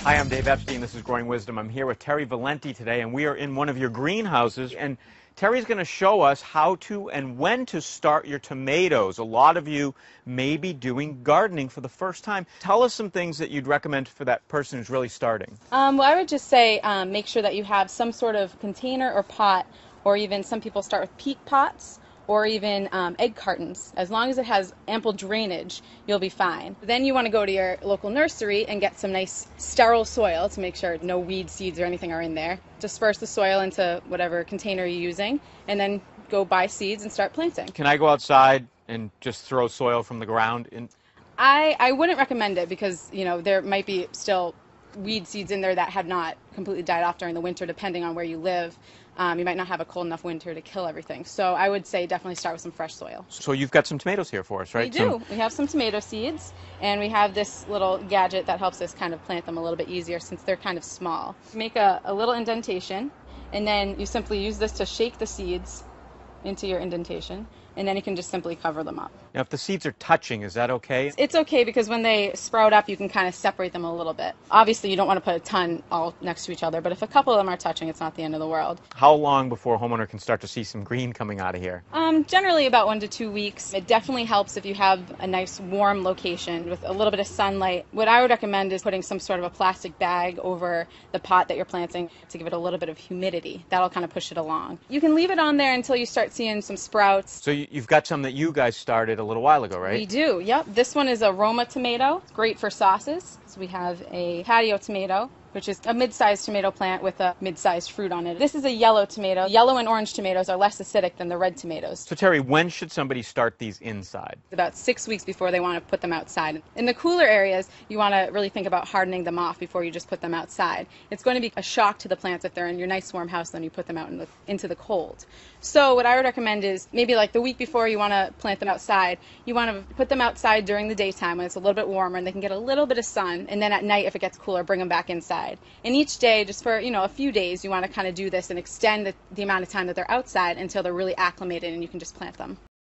Hi, I'm Dave Epstein. This is Growing Wisdom. I'm here with Terry Valenti today, and we are in one of your greenhouses. And Terry's going to show us how to and when to start your tomatoes. A lot of you may be doing gardening for the first time. Tell us some things that you'd recommend for that person who's really starting. Well, I would just say make sure that you have some sort of container or pot, or even some people start with peat pots, or even egg cartons. As long as it has ample drainage, you'll be fine. Then you want to go to your local nursery and get some nice sterile soil to make sure no weed seeds or anything are in there. Disperse the soil into whatever container you're using, and then go buy seeds and start planting. Can I go outside and just throw soil from the ground in? I wouldn't recommend it because, you know, there might be still weed seeds in there that have not completely died off during the winter, depending on where you live. You might not have a cold enough winter to kill everything. So I would say definitely start with some fresh soil. So you've got some tomatoes here for us, right? We do. We have some tomato seeds, and we have this little gadget that helps us kind of plant them a little bit easier since they're kind of small. Make a little indentation, and then you simply use this to shake the seeds into your indentation, and then you can just simply cover them up. Now, if the seeds are touching, is that okay? It's okay because when they sprout up, you can kind of separate them a little bit. Obviously, you don't want to put a ton all next to each other, but if a couple of them are touching, it's not the end of the world. How long before a homeowner can start to see some green coming out of here? Generally about 1 to 2 weeks. It definitely helps if you have a nice warm location with a little bit of sunlight. What I would recommend is putting some sort of a plastic bag over the pot that you're planting to give it a little bit of humidity. That'll kind of push it along. You can leave it on there until you start seeing some sprouts. So you've got some that you guys started a little while ago, right? We do, yep. This one is a Roma tomato. It's great for sauces. So we have a patio tomato, which is a mid-sized tomato plant with a mid-sized fruit on it. This is a yellow tomato. Yellow and orange tomatoes are less acidic than the red tomatoes. So Terry, when should somebody start these inside? About 6 weeks before they want to put them outside. In the cooler areas, you want to really think about hardening them off before you just put them outside. It's going to be a shock to the plants if they're in your nice warm house, then you put them out into the cold. So what I would recommend is maybe like the week before you want to plant them outside, you want to put them outside during the daytime when it's a little bit warmer and they can get a little bit of sun, and then at night if it gets cooler, bring them back inside. And each day, just for a few days, you want to kind of do this and extend the amount of time that they're outside until they're really acclimated and you can just plant them.